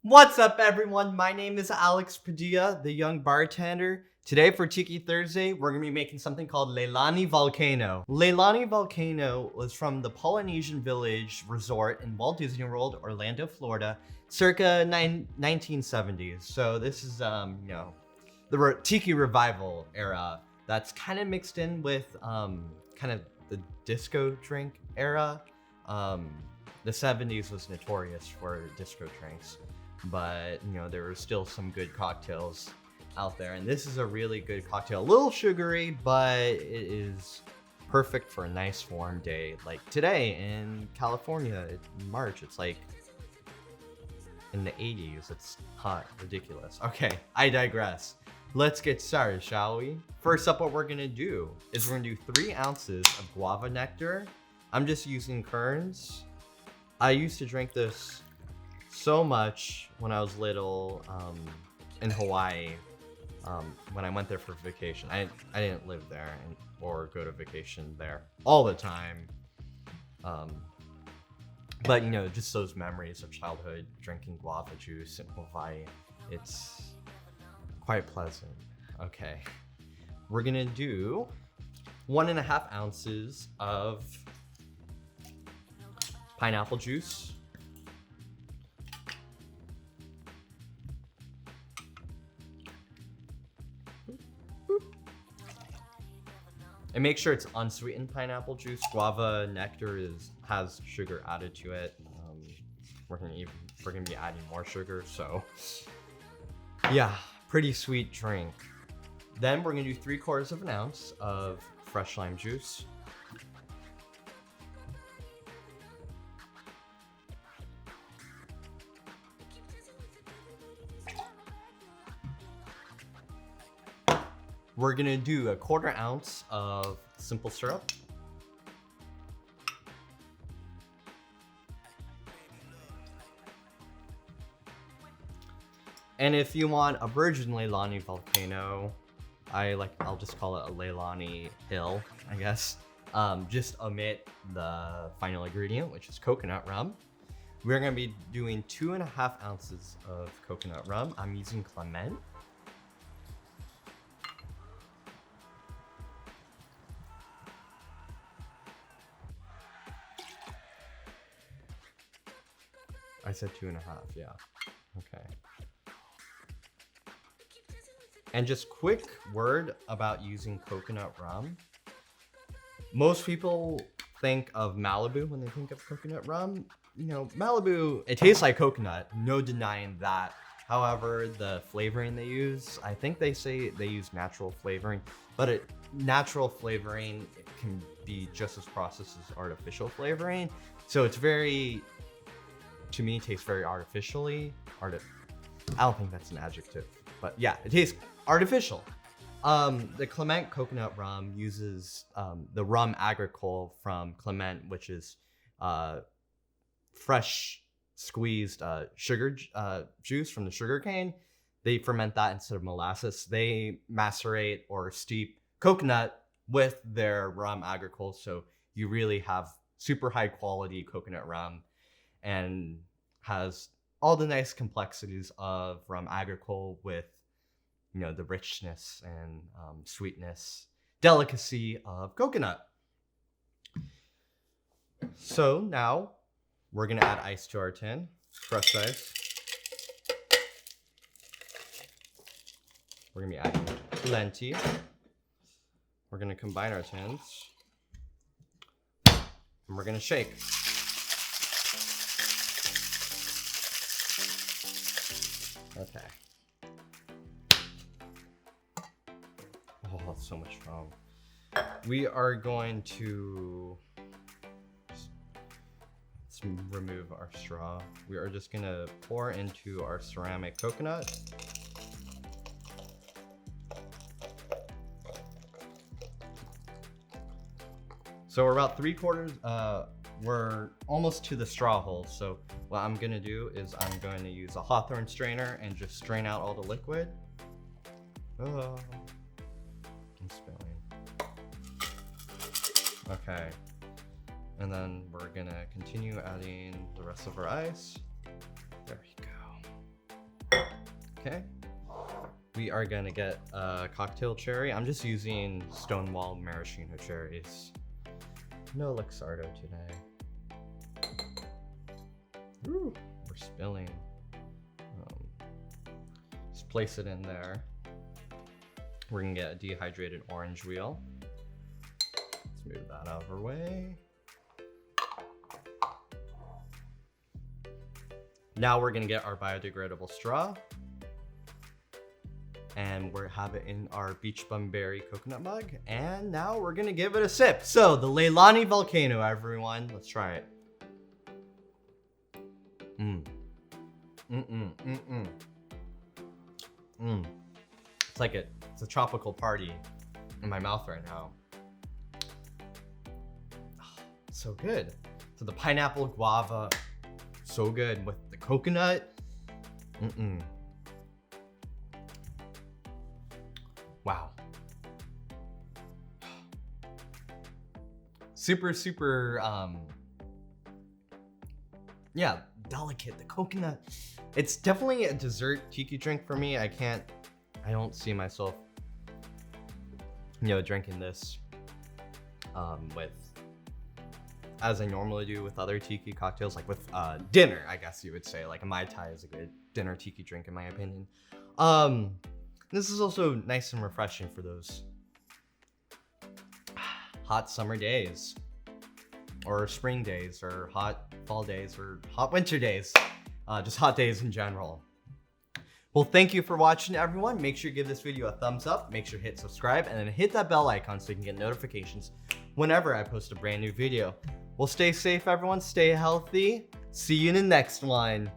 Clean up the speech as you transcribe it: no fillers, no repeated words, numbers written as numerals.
What's up, everyone? My name is Alex Padilla, the young bartender. Today for Tiki Thursday, we're going to be making something called Leilani Volcano. Leilani Volcano was from the Polynesian Village Resort in Walt Disney World, Orlando, Florida, circa 1970s. So this is, the Tiki Revival era that's kind of mixed in with kind of the disco drink era. The 70s was notorious for disco drinks, but there were still some good cocktails out there, and this is a really good cocktail. A little sugary, but it is perfect for a nice warm day like today in California in March. It's like in the 80s. It's hot, ridiculous. Okay, I digress. Let's get started, shall we? First up, what we're gonna do is we're gonna do 3 ounces of Guava Nectar. I'm just using Kerns. I used to drink this so much when I was little in Hawaii, when I went there for vacation. I didn't live there or go to vacation there all the time. But just those memories of childhood drinking guava juice in Hawaii. It's quite pleasant. Okay, we're gonna do 1.5 ounces of pineapple juice. And make sure it's unsweetened pineapple juice. Guava Nectar has sugar added to it. We're gonna be adding more sugar, so yeah, pretty sweet drink. Then we're gonna do 3/4 ounce of fresh lime juice. We're gonna do 1/4 ounce of simple syrup. And if you want a virgin Leilani Volcano, I'll just call it a Leilani Hill, I guess. Just omit the final ingredient, which is coconut rum. We're gonna be doing 2.5 ounces of coconut rum. I'm using Clement. I said 2.5, yeah. Okay. And just quick word about using coconut rum. Most people think of Malibu when they think of coconut rum. Malibu, it tastes like coconut, no denying that. However, the flavoring they use, I think they say they use natural flavoring, but natural flavoring can be just as processed as artificial flavoring. So it's to me, tastes very artificially. I don't think that's an adjective, but yeah, it tastes artificial. The Clement coconut rum uses the rum agricole from Clement, which is fresh squeezed sugar juice from the sugar cane. They ferment that instead of molasses. They macerate or steep coconut with their rum agricole, so you really have super high quality coconut rum, and has all the nice complexities of rum agricole with the richness and sweetness, delicacy of coconut. So now we're gonna add ice to our tin, crushed ice. We're gonna be adding plenty. We're gonna combine our tins, and we're gonna shake. Okay. Oh, that's so much foam. We are going to let's remove our straw. We are just gonna pour into our ceramic coconut. So we're about 3/4, we're almost to the straw hole. So what I'm gonna do is I'm going to use a Hawthorne strainer and just strain out all the liquid. Oh, I'm spilling. Okay. And then we're gonna continue adding the rest of our ice. There we go. Okay. We are gonna get a cocktail cherry. I'm just using Stonewall maraschino cherries. No Luxardo today. Ooh, we're spilling. Just place it in there. We're gonna get a dehydrated orange wheel. Let's move that out of our way. Now we're gonna get our biodegradable straw. And we're have it in our beach bum berry coconut mug. And now we're gonna give it a sip. So the Leilani Volcano, everyone. Let's try it. It's a tropical party in my mouth right now. Oh, so good. So the pineapple guava, so good with the coconut. Wow. Super, yeah, delicate, the coconut. It's definitely a dessert tiki drink for me. I don't see myself, drinking this as I normally do with other tiki cocktails, like with dinner, I guess you would say. Like a Mai Tai is a good dinner tiki drink in my opinion. This is also nice and refreshing for those hot summer days, or spring days, or hot fall days, or hot winter days, just hot days in general. Well, thank you for watching, everyone. Make sure you give this video a thumbs up, make sure to hit subscribe, and then hit that bell icon so you can get notifications whenever I post a brand new video. Well, stay safe, everyone. Stay healthy. See you in the next one.